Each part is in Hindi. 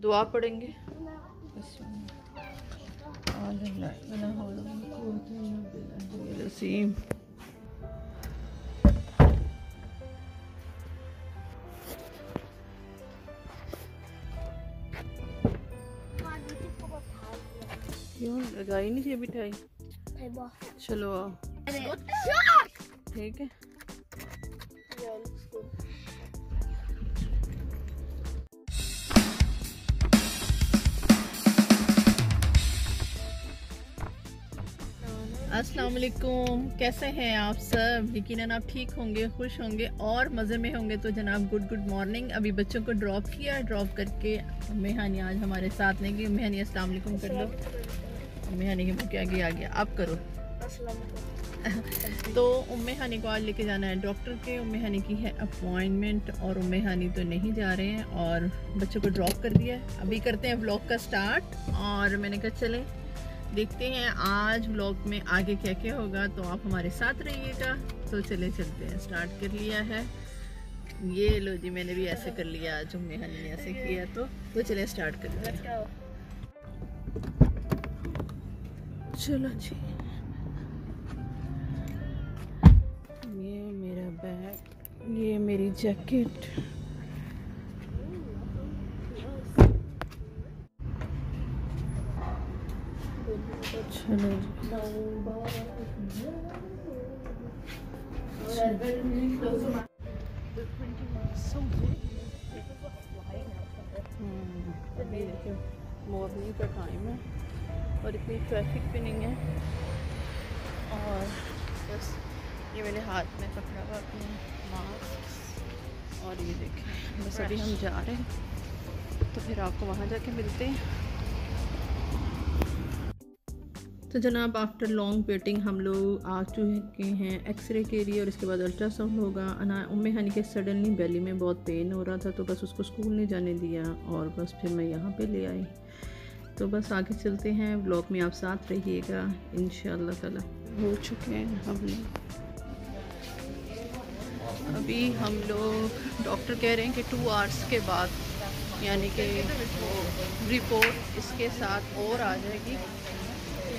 दुआ पढ़ेंगे। क्यों लगाई नहीं थी मिठाई? चलो आओ, ठीक है। अस्सलाम वालेकुम, कैसे हैं आप सब? यकीनन आप ठीक होंगे, खुश होंगे और मज़े में होंगे। तो जनाब गुड मॉर्निंग। अभी बच्चों को ड्रॉप किया, ड्रॉप करके उम्मे हानी आज हमारे साथ नहीं गई। उम्मे हानी अस्सलाम वालेकुम कर लो। उम्मे हानी के मुँह के आगे आ गया, आप करो। तो उम्मे हानी को आज लेके जाना है डॉक्टर के। उम्मे हानी की है अपॉइंटमेंट और उम्मे हानी तो नहीं जा रहे हैं और बच्चों को ड्रॉप कर दिया है। अभी करते हैं व्लॉग का स्टार्ट और मैंने कहा चलें देखते हैं आज व्लॉग में आगे क्या क्या होगा, तो आप हमारे साथ रहिएगा। तो चले चलते हैं, स्टार्ट कर लिया है। ये लो जी, मैंने भी ऐसे कर लिया आज, उम्मे हानी ने ऐसे किया। तो चले स्टार्ट करते हैं। चलो जी, ये मेरा बैग, ये मेरी जैकेट। चलो अभी देखिए मॉर्निंग का टाइम है और इतनी ट्रैफिक भी नहीं है। और बस ये मैंने हाथ में पकड़ा हुआ अपने मास्क और ये देखें। बस अभी हम जा रहे हैं तो फिर आपको वहाँ जाके मिलते हैं। तो जनाब आफ्टर लॉन्ग वेटिंग हम लोग आ चुके हैं एक्सरे के लिए और इसके बाद अल्ट्रासाउंड होगा। उम्मे हानी के सडनली बेली में बहुत पेन हो रहा था तो बस उसको स्कूल नहीं जाने दिया और बस फिर मैं यहाँ पे ले आई। तो बस आगे चलते हैं, व्लॉग में आप साथ रहिएगा इंशाअल्लाह ताला। हो चुके हैं हम लोग, अभी हम लोग डॉक्टर कह रहे हैं कि 2 आवर्स के बाद, यानी कि रिपोर्ट इसके साथ और आ जाएगी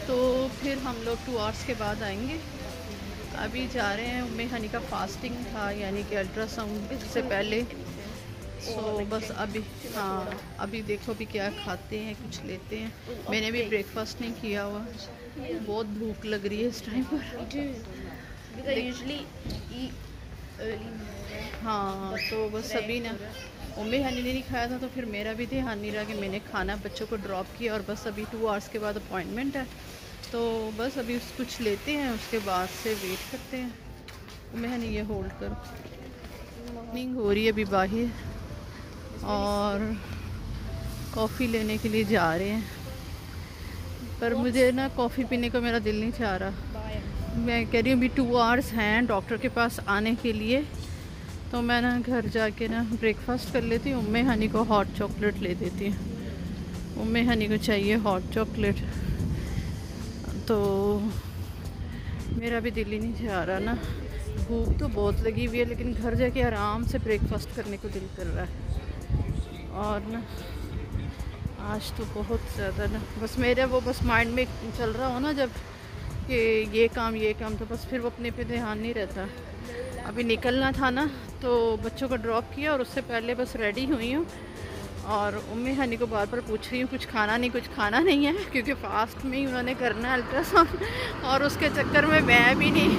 तो फिर हम लोग 2 आवर्स के बाद आएंगे। अभी जा रहे हैं, उम्मे हानी का फास्टिंग था यानी कि अल्ट्रासाउंड से पहले। सो बस अभी अभी देखो भी क्या खाते हैं, कुछ लेते हैं। मैंने भी ब्रेकफास्ट नहीं किया हुआ, बहुत भूख लग रही है इस टाइम पर। हाँ तो बस अभी ना उम्मे हानी ने नहीं खाया था तो फिर मेरा भी ध्यान नहीं रहा कि मैंने खाना। बच्चों को ड्रॉप किया और बस अभी 2 आवर्स के बाद अपॉइंटमेंट है तो बस अभी कुछ लेते हैं, उसके बाद से वेट करते हैं। उम्मे हानी ये होल्ड करो। मॉर्निंग हो रही है अभी बाहर और कॉफ़ी लेने के लिए जा रहे हैं, पर मुझे ना कॉफ़ी पीने को मेरा दिल नहीं चाह रहा। मैं कह रही हूँ अभी 2 आवर्स हैं डॉक्टर के पास आने के लिए, तो मैं ना घर जाके ना ब्रेकफास्ट कर लेती हूँ। उम्मे हानी को हॉट चॉकलेट ले देती हूँ, उम्मे हानी को चाहिए हॉट चॉकलेट। तो मेरा भी दिल ही नहीं चाह रहा ना, भूख तो बहुत लगी हुई है लेकिन घर जाके आराम से ब्रेकफास्ट करने को दिल कर रहा है। और ना आज तो बहुत ज़्यादा ना बस मेरे वो बस माइंड में चल रहा हो ना जब कि ये काम तो बस फिर वो अपने पे ध्यान नहीं रहता। अभी निकलना था ना तो बच्चों को ड्रॉप किया और उससे पहले बस रेडी हुई हूँ और उम्मे हानी को बार बार पूछ रही हूँ कुछ खाना नहीं है क्योंकि फास्ट में ही उन्होंने करना है अल्ट्रासाउंड और उसके चक्कर में मैं भी नहीं,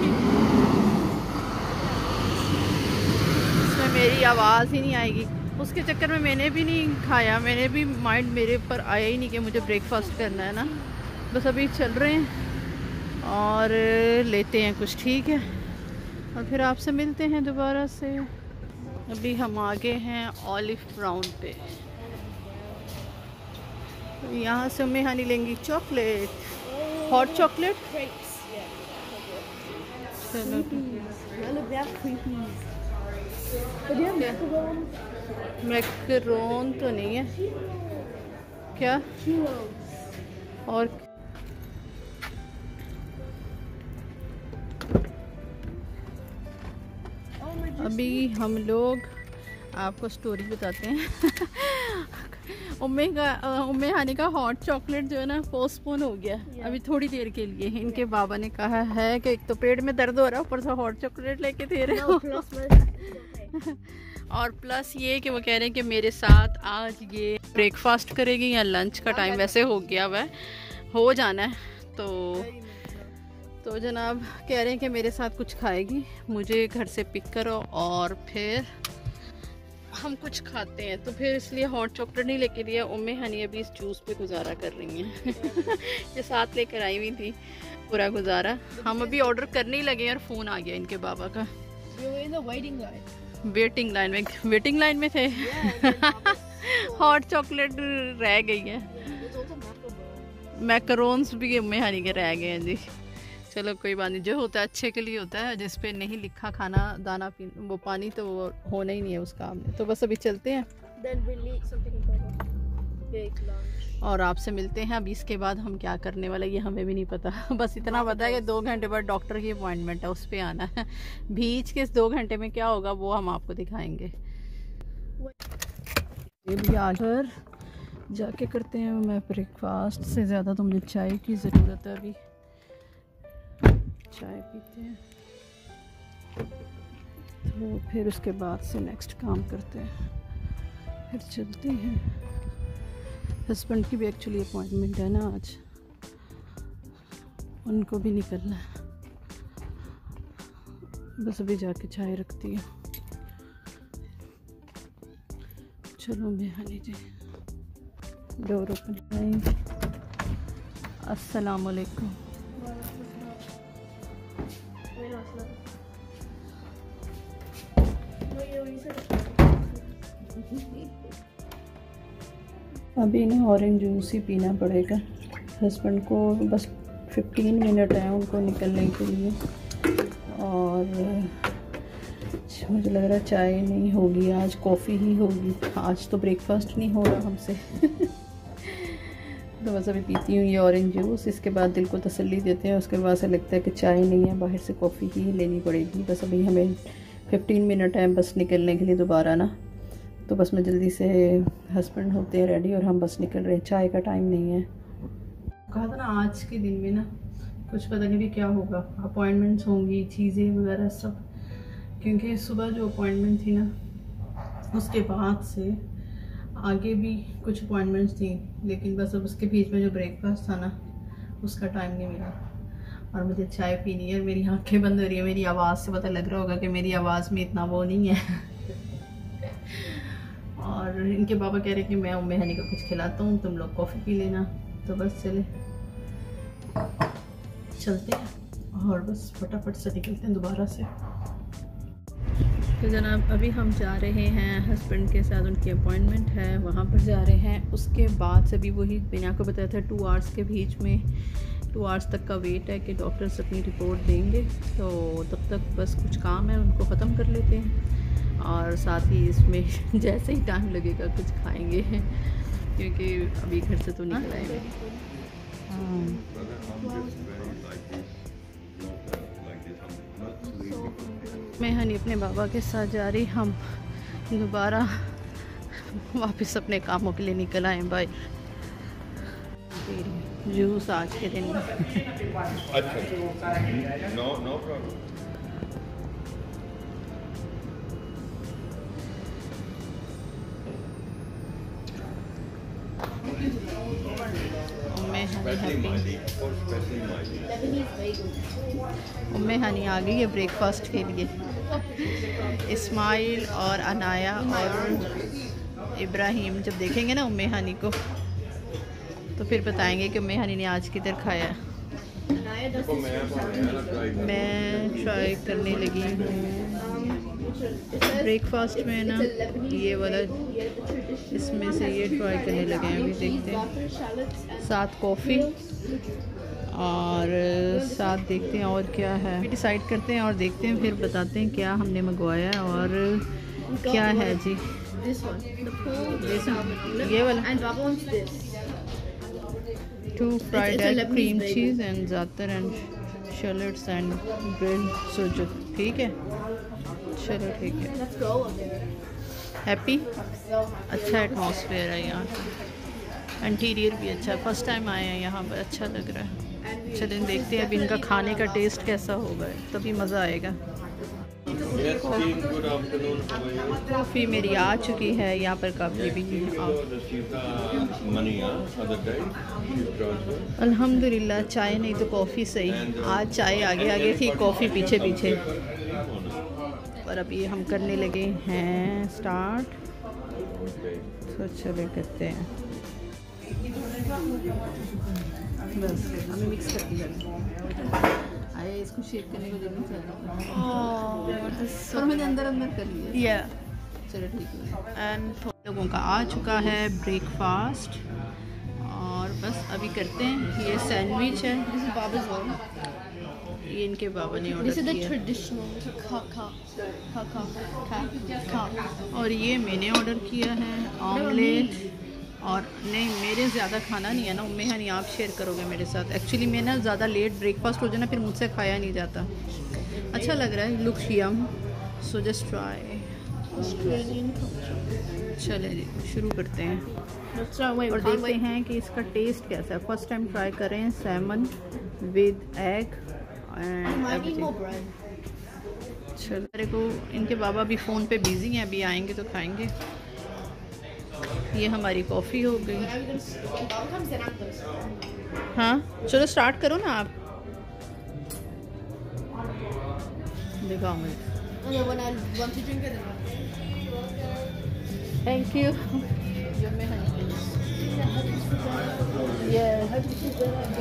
इसमें मेरी आवाज़ ही नहीं आएगी, उसके चक्कर में मैंने भी नहीं खाया। मैंने भी माइंड मेरे ऊपर आया ही नहीं कि मुझे ब्रेकफास्ट करना है ना। बस अभी चल रहे हैं और लेते हैं कुछ, ठीक है, और फिर आपसे मिलते हैं दोबारा से। अभी हम आगे हैं ऑलिव ब्राउन पे, तो यहाँ से उम्मे हानी लेंगी चॉकलेट, हॉट चॉकलेट। मैकरोन तो नहीं है क्या? और अभी हम लोग आपको स्टोरी बताते हैं उम्मे हानी का हॉट चॉकलेट जो है ना पोस्टपोन हो गया अभी थोड़ी देर के लिए। इनके बाबा ने कहा है कि एक तो पेट में दर्द हो रहा है, ऊपर से हॉट चॉकलेट लेके दे रहे हो। और प्लस ये कि वो कह रहे हैं कि मेरे साथ आज ये ब्रेकफास्ट करेगी या लंच का टाइम वैसे हो गया हुआ है, हो जाना है। तो जनाब कह रहे हैं कि मेरे साथ कुछ खाएगी, मुझे घर से पिक करो और फिर हम कुछ खाते हैं। तो फिर इसलिए हॉट चॉकलेट नहीं लेके दिया। उम्मे हनी अभी इस जूस पे गुजारा कर रही हैं। ये साथ लेकर आई हुई थी पूरा गुजारा। हम अभी ऑर्डर करने ही लगे और फ़ोन आ गया इनके बाबा का। वेटिंग लाइन में थे। हॉट चॉकलेट रह गई है। मैकरोन्स भी उम्मे हनी के रह गए हैं जी। चलो कोई बात नहीं, जो होता है अच्छे के लिए होता है। जिस पे नहीं लिखा खाना दाना वो पानी तो वो होना ही नहीं है उस काम में। तो बस अभी चलते हैं और आपसे मिलते हैं। अभी इसके बाद हम क्या करने वाले ये हमें भी नहीं पता। बस इतना पता है कि 2 घंटे बाद डॉक्टर की अपॉइंटमेंट है, उस पर आना है। बीच के इस 2 घंटे में क्या होगा वो हम आपको दिखाएंगे। ये भी आकर जाके करते हैं। मैं ब्रेकफास्ट से ज़्यादा तो मुझे चाय की ज़रूरत है। अभी चाय पीते हैं तो फिर उसके बाद से नेक्स्ट काम करते हैं, फिर चलते हैं। हस्बैंड की भी एक्चुअली अपॉइंटमेंट है ना आज, उनको भी निकलना है। बस अभी जाके चाय रखती हूँ। चलो मैं हनी जी डोर ओपन करेंगे। अस्सलाम वालेकुम। अभी इन्हें ऑरेंज जूस ही पीना पड़ेगा। हस्बैंड को बस 15 मिनट है उनको निकलने के लिए, और मुझे लग रहा है चाय नहीं होगी आज, कॉफ़ी ही होगी आज। तो ब्रेकफास्ट नहीं हो रहा हमसे। तो बस अभी पीती हूँ ये ऑरेंज जूस। इसके बाद दिल को तसल्ली देते हैं। उसके बाद से लगता है कि चाय नहीं है, बाहर से कॉफ़ी ही लेनी पड़ेगी। बस अभी हमें 15 मिनट है बस निकलने के लिए दोबारा ना। तो बस मैं जल्दी से, हस्बैंड होते हैं रेडी और हम बस निकल रहे हैं। चाय का टाइम नहीं है। कहा था ना आज के दिन में ना कुछ पता नहीं भी क्या होगा, अपॉइंटमेंट्स होंगी, चीज़ें वगैरह सब। क्योंकि सुबह जो अपॉइंटमेंट थी ना उसके बाद से आगे भी कुछ अपॉइंटमेंट्स थी, लेकिन बस अब उसके बीच में जो ब्रेकफास्ट था ना उसका टाइम नहीं मिला। और मुझे चाय पीनी है। मेरी आंखें बंद हो रही है। मेरी आवाज़ से पता लग रहा होगा कि मेरी आवाज़ में इतना वो नहीं है। और इनके बाबा कह रहे कि मैं उम्मे हनी को कुछ खिलाता हूँ, तुम लोग कॉफ़ी पी लेना। तो बस चलते हैं और बस फटाफट से निकलते हैं दोबारा से। तो जनाब अभी हम जा रहे हैं हस्बैंड के साथ, उनकी अपॉइंटमेंट है वहाँ पर जा रहे हैं। उसके बाद से भी वही मैंने आपको बताया था 2 आवर्स के बीच में 2 आवर्स तक का वेट है कि डॉक्टर्स अपनी रिपोर्ट देंगे। तो तब तक बस कुछ काम है उनको ख़त्म कर लेते हैं, और साथ ही इसमें जैसे ही टाइम लगेगा कुछ खाएंगे, क्योंकि अभी घर से तो निकल आएंगे। मैं हनी अपने बाबा के साथ जा रही, हम दोबारा वापस अपने कामों के लिए निकल आए। बाय। जूस आज के दिन में नो प्रॉब्लम। उम्मे हनी आ गई है ब्रेकफास्ट के लिए। इस्माइल और अनाया और इब्राहिम जब देखेंगे ना उम्मे हनी को तो फिर बताएंगे कि उम्मे हनी ने आज किधर खाया है। मैं ट्राई करने लगी हूँ ब्रेकफास्ट में ना ये वाला, इसमें से ये ट्राई करने लगे हैं। अभी देखते हैं, साथ कॉफ़ी और साथ देखते हैं और क्या है, डिसाइड करते हैं और देखते हैं, फिर बताते हैं क्या हमने मंगवाया है और क्या है जी। ये वाला 2 fried egg, cream cheese and zaatar and salads and grilled sujuk. ठीक है, चलो ठीक है। हैप्पी? अच्छा एटमॉस्फेयर है यहाँ का, इंटीरियर भी अच्छा है। फर्स्ट टाइम आए हैं यहाँ पर, अच्छा लग रहा है। चलें देखते हैं अभी इनका खाने का टेस्ट कैसा होगा, तभी मज़ा आएगा। कॉफ़ी मेरी आ चुकी है यहाँ पर, काफ़ी भी अल्हम्दुलिल्लाह। चाय नहीं तो कॉफ़ी सही, आज चाय आगे आगे थी, कॉफ़ी पीछे पीछे। और अभी हम करने लगे हैं स्टार्ट, तो चले करते हैं। बस हमें मिक्स करके आए, इसको शेक करने को जरूरत है, और मैंने अंदर अंदर कर लिया। चलो ठीक है। एंड लोगों का आ चुका है ब्रेकफास्ट, और बस अभी करते हैं। ये सैंडविच है, ये इनके बाबा ने ऑर्डर किया, और ये मैंने ऑर्डर किया है ऑमलेट। और नहीं, मेरे ज़्यादा खाना नहीं है ना उम्मे हनी, आप शेयर करोगे मेरे साथ। एक्चुअली मैं ना ज़्यादा लेट ब्रेकफास्ट हो जाए ना, फिर मुझसे खाया नहीं जाता। अच्छा लग रहा है, लुक्स यम, सो जस्ट ट्राई। चले जी शुरू करते हैं, और देखते हैं कि इसका टेस्ट कैसा है। फर्स्ट टाइम ट्राई करें Simon with egg and everything. चलो, मेरे को इनके बाबा भी फ़ोन पे बिज़ी हैं, अभी आएंगे तो खाएंगे। ये हमारी कॉफ़ी हो गई। हाँ चलो स्टार्ट करो ना आप, दिखाओ मुझे। Thank you.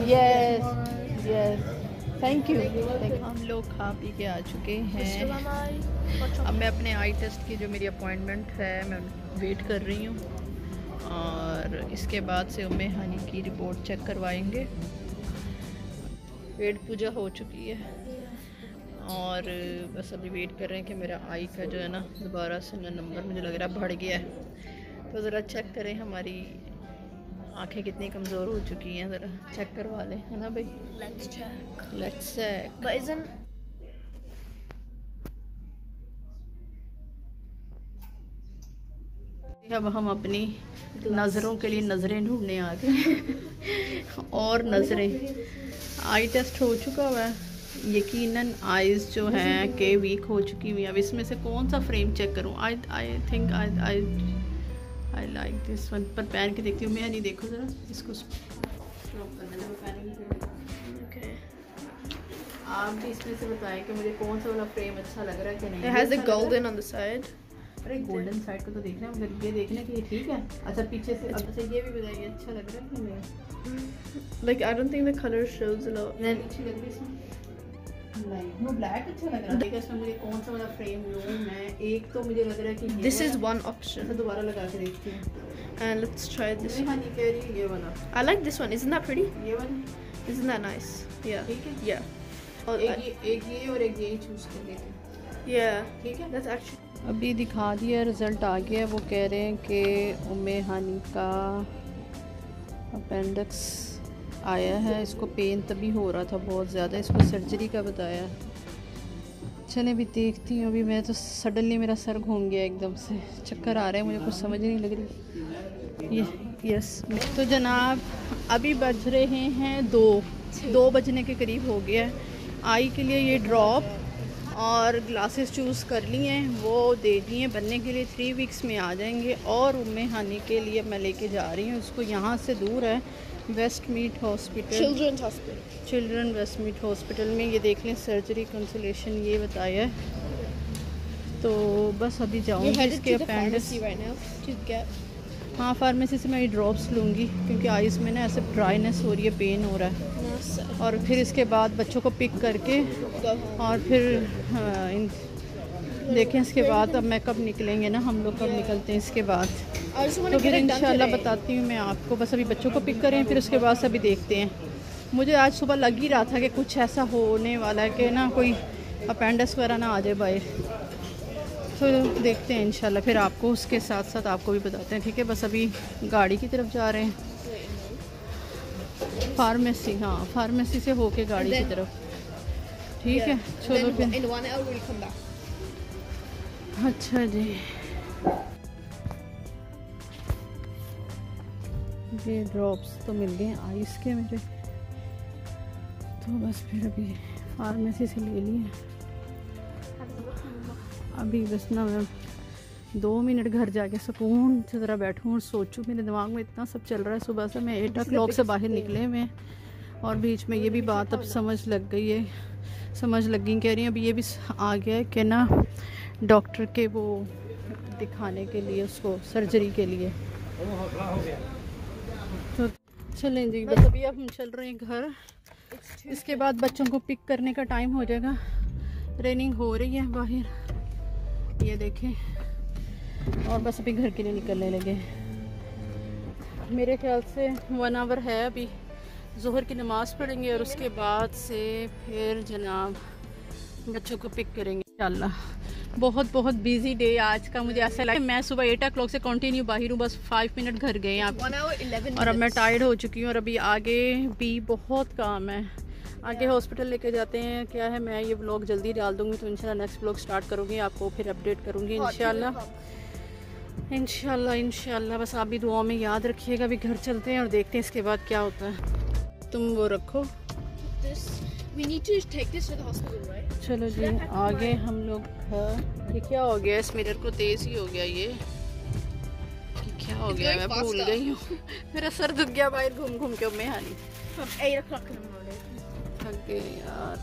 Yes thank you. हम लोग खा पी के आ चुके हैं। अब मैं अपने आई टेस्ट की जो मेरी अपॉइंटमेंट है, मैं वेट कर रही हूँ, और इसके बाद से उम्मे हनी की रिपोर्ट चेक करवाएंगे। पेट पूजा हो चुकी है, और बस अभी वेट कर रहे हैं कि मेरा आई का जो है ना दोबारा से नंबर मुझे लग रहा है बढ़ गया है। तो ज़रा चेक करें हमारी आंखें कितनी कमज़ोर हो चुकी हैं, ज़रा चेक करवा लें, है ना भाई? Let's check. अब हम अपनी नज़रों के लिए नज़रें ढूंढने आ गए और नज़रें, आई टेस्ट हो चुका हुआ है। यकीनन आइज़ जो हैं के वीक हो चुकी हुई। अब इसमें से कौन सा फ्रेम चेक करूं? I think I like this one, पर पहन के देखती हूँ। मैं नहीं, देखो ज़रा इसको आप भी इसमें से बताएं कि मुझे कौन सा वाला फ्रेम अच्छा लग रहा है कि नहीं। It has a golden on the side. अरे गोल्डन साइड को तो देखना है, मगर ये देखना कि ये ठीक है। अच्छा पीछे से, अच्छा ये भी बताइए अच्छा लग रहा है कि नहीं? Like I don't think the color shows a lot. अच्छी लग रही है इसमें, नहीं वो ब्लैक अच्छा लग रहा है। देखिए इसमें मुझे कौन सा वाला फ्रेम लूँ मैं। एक तो मुझे लग रहा है कि This is one option. दोबारा लगा के देखती हूँ, And let's try this. हाँ नहीं कह रही ये वाला। I like this one. Isn't that pretty? ये वाला Isn't that nice? Yeah. ठीक है। Yeah. Oh, एक ये और एक यही चूज कर लेते हैं। Yeah. ठीक है। That's actually. अभी दिखा दिया, रिज़ल्ट आ गया। वो कह रहे हैं कि उम्मे हनी का अपेंडिक्स आया है। इसको पेन तभी हो रहा था बहुत ज़्यादा, इसको सर्जरी का बताया। चले भी देखती हूँ। अभी मैं तो सडनली मेरा सर घूम गया, एकदम से चक्कर आ रहे हैं, मुझे कुछ समझ नहीं लग रही। यस तो जनाब अभी बज रहे हैं 2 बजने के करीब हो गया है। आई के लिए ये ड्रॉप और ग्लासेस चूज़ कर लिए हैं, वो दे दिए बनने के लिए, 3 वीक्स में आ जाएंगे। और उम्मे हनी के लिए मैं लेके जा रही हूँ, उसको यहाँ से दूर है, Westmead hospital, children Westmead hospital में। ये देख लें सर्जरी कंसल्टेशन ये बताया है। तो बस अभी जाऊँगी इसके अपेंडिक्स। हाँ फार्मेसी से मैं ये ड्रॉप्स लूँगी, क्योंकि आइज़ में ना ऐसे ड्राइनेस हो रही है, पेन हो रहा है। और फिर इसके बाद बच्चों को पिक करके, और फिर देखें इसके बाद अब मैं कब निकलेंगे ना, हम लोग कब निकलते हैं इसके बाद, तो फिर इंशाल्लाह बताती हूँ मैं आपको। बस अभी बच्चों को पिक करें, फिर उसके बाद अभी देखते हैं। मुझे आज सुबह लग ही रहा था कि कुछ ऐसा होने वाला है कि ना कोई अपेंडिक्स वगैरह ना आ जाए बाहर। तो देखते हैं इंशाल्लाह, फिर आपको उसके साथ साथ आपको भी बताते हैं। ठीक है, बस अभी गाड़ी की तरफ जा रहे हैं, फार्मेसी। हाँ फार्मेसी से होके गाड़ी की तरफ। ठीक है चलो फिर। अच्छा जी ये ड्रॉप्स तो मिल गए आइस के मेरे, तो बस फिर अभी फार्मेसी से ले लिए। अभी बस ना मैं 2 मिनट घर जाके सुकून से ज़रा बैठूँ और सोचूं। मेरे दिमाग में इतना सब चल रहा है। सुबह से मैं 8 o'clock से बाहर निकले हुए और बीच में ये भी बात अब समझ लग गई है, समझ लग गई कह रही हैं। अभी ये भी आ गया है कि ना डॉक्टर के वो दिखाने के लिए, उसको सर्जरी के लिए। तो चलें जी, बस अभी अब हम चल रहे हैं घर। इसके बाद बच्चों को पिक करने का टाइम हो जाएगा। ट्रेनिंग हो रही है बाहर, ये देखें, और बस अभी घर के लिए निकलने लगे। मेरे ख्याल से 1 hour है अभी। ज़ोहर की नमाज़ पढ़ेंगे और उसके बाद से फिर जनाब बच्चों को पिक करेंगे इंशाल्लाह। बहुत बहुत बिजी डे आज का। मुझे ऐसा लगा मैं सुबह 8 o'clock से कंटिन्यू बाहर हूँ, बस 5 मिनट घर गए आप, 1 hour 11 और अब मैं टायर्ड हो चुकी हूँ। और अभी आगे भी बहुत काम है। आगे हॉस्पिटल लेके जाते हैं। क्या है, मैं ये व्लॉग जल्दी डाल दूँगी तो इंशाल्लाह नेक्स्ट व्लॉग स्टार्ट करूँगी, आपको फिर अपडेट करूँगी इंशाल्लाह इंशाल्लाह इंशाल्लाह। बस आप भी दुआ में याद रखिएगा। अभी घर चलते हैं और देखते हैं इसके बाद क्या होता है। तुम वो रखो। We need to take this to the hospital, right? चलो जी, आगे हम लोग। ये क्या हो गया, इस मिरर को तेज़ ही हो गया ये क्या हो गया, मैं भूल गई हूँ। मेरा सर दुख गया बाहर घूम घूम के। मैं हानी 8 o'clock in the morning. थक गए यार।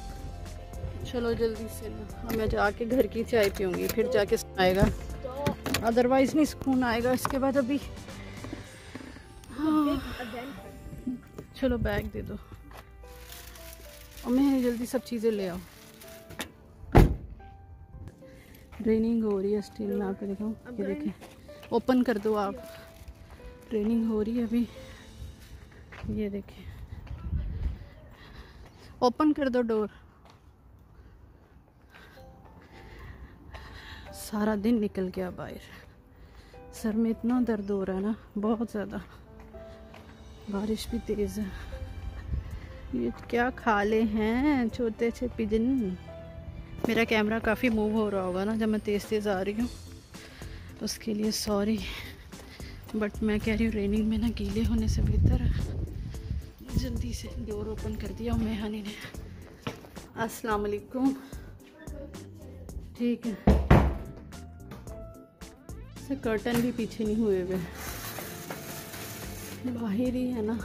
चलो जल्दी से ना, मैं जाके घर की चाय पीऊँगी, फिर जाके आएगा, अदरवाइज नहीं सुकून आएगा इसके बाद। अभी चलो बैग दे दो और मैं जल्दी सब चीज़ें ले आओ। ट्रेनिंग हो रही है स्टिल, मैं आपको दिखाऊँ, ये देखें, ओपन कर दो आप। ट्रेनिंग हो रही है अभी, ये देखें, ओपन कर दो डोर। सारा दिन निकल गया बाहर, सर में इतना दर्द हो रहा है ना, बहुत ज़्यादा। बारिश भी तेज़ है। ये क्या खाले हैं छोटे से पिजन। मेरा कैमरा काफ़ी मूव हो रहा होगा ना जब मैं तेज़ तेज़ आ रही हूँ, उसके लिए सॉरी। बट मैं कह रही हूँ रेनिंग में ना गीले होने से बेहतर है। जल्दी से डोर ओपन कर दिया उम्मे हानी ने। अस्सलाम वालेकुम। ठीक है, से कर्टन भी पीछे नहीं हुए हुए, बाहर ही है ना।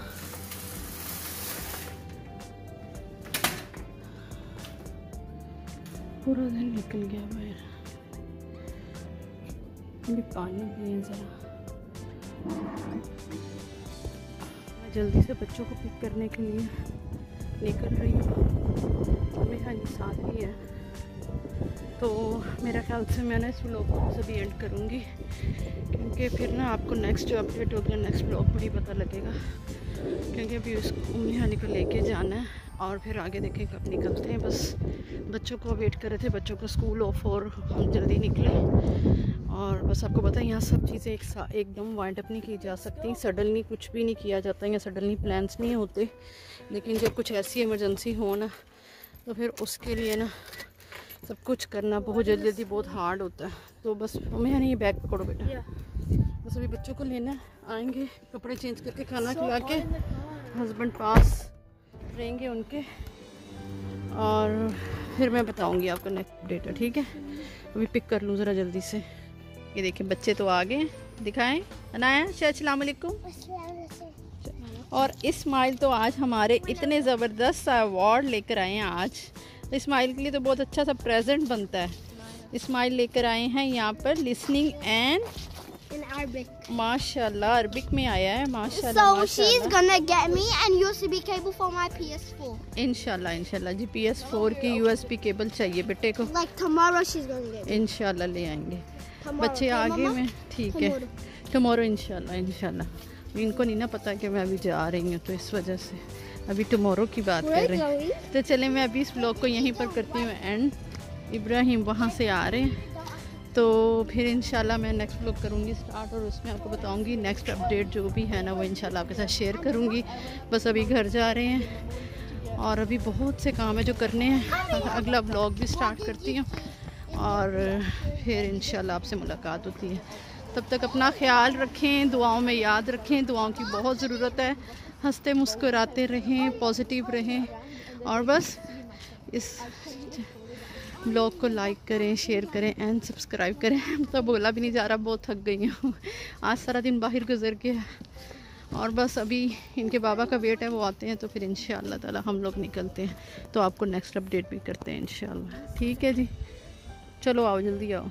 पूरा दिन निकल गया बाहर। अभी पानी पिए ज़रा। मैं जल्दी से बच्चों को पिक करने के लिए निकल रही हूँ। मेरा साथ ही है, तो मेरा ख्याल से मैं ना इस व्लॉग को सभी एंड करूँगी, क्योंकि फिर ना आपको नेक्स्ट जो अपडेट होगा नेक्स्ट व्लॉग में ही पता लगेगा। क्योंकि अभी उसको उम्मी हानी को लेके जाना है और फिर आगे देखें कब निकलते हैं। बस बच्चों को वेट कर रहे थे, बच्चों को स्कूल ऑफ और हम जल्दी निकले। और बस आपको पता है यहाँ सब चीज़ें एकदम वाइंड अप नहीं की जा सकती, सडनली कुछ भी नहीं किया जाता, या सडनली प्लान्स नहीं होते। लेकिन जब कुछ ऐसी इमरजेंसी हो ना, तो फिर उसके लिए ना सब कुछ करना बहुत जल्दी बहुत हार्ड होता है। तो बस मैं नहीं, ये बैग पकड़ो बेटा। बस अभी बच्चों को लेना आएंगे, कपड़े चेंज करके खाना खिला के हस्बैंड पास रहेंगे उनके, और फिर मैं बताऊंगी आपको नेक्स्ट अपडेट है। ठीक है, अभी पिक कर लूँ ज़रा जल्दी से। ये देखिए बच्चे तो आ गए, दिखाएं अनाया। अस्सलाम वालेकुम। और इस्माइल तो आज हमारे इतने ज़बरदस्त अवार्ड लेकर आए हैं। आज इस्माइल के लिए तो बहुत अच्छा सा प्रेजेंट बनता है। इस्माइल लेकर आए हैं यहाँ पर लिसनिंग एंड in Arabic. माशाल्लाह, अरबिक में आया है माशाल्लाह। So she's gonna get me an USB cable for my PS4. इंशाल्लाह इंशाल्लाह जी, PS4 की USB केबल चाहिए बेटे को। Like tomorrow she's gonna get me. इंशाल्लाह ले आएंगे Tomorrow. बच्चे आगे में। ठीक है, Tomorrow. टुमारो इंशाल्लाह इंशाल्लाह। इनको नहीं ना पता कि मैं अभी जा रही हूँ, तो इस वजह से अभी टुमारो की बात कर रहे हैं। तो चले मैं अभी इस ब्लॉग को यहीं पर करती हूँ एंड। इब्राहिम वहाँ से आ रहे हैं, तो फिर इंशाल्लाह मैं नेक्स्ट व्लॉग करूँगी स्टार्ट, और उसमें आपको बताऊँगी नेक्स्ट अपडेट जो भी है ना, वो इंशाल्लाह आपके साथ शेयर करूँगी। बस अभी घर जा रहे हैं और अभी बहुत से काम है जो करने हैं। अगला व्लॉग भी स्टार्ट करती हूँ और फिर इंशाल्लाह आपसे मुलाकात होती है। तब तक अपना ख्याल रखें, दुआओं में याद रखें, दुआओं की बहुत ज़रूरत है। हंसते मुस्कुराते रहें, पॉजिटिव रहें, और बस इस ब्लॉग को लाइक करें, शेयर करें एंड सब्सक्राइब करें। तो बोला भी नहीं जा रहा, बहुत थक गई हूँ। आज सारा दिन बाहर गुजर गया, और बस अभी इनके बाबा का वेट है, वो आते हैं तो फिर इंशाअल्लाह ताला हम लोग निकलते हैं, तो आपको नेक्स्ट अपडेट भी करते हैं इंशाअल्लाह। ठीक है जी, चलो आओ, जल्दी आओ।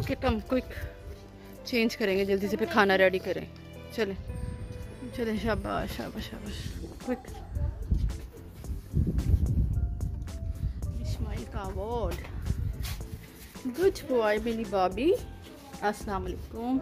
ओके कम क्विक, चेंज करेंगे जल्दी से, फिर खाना रेडी करें। चले चले, शाबाश शाबाश शाबाश, क्विक। इस्माइल का अवार्ड, गुड बॉय मेरी बाबी। अस्सलाम वालेकुम।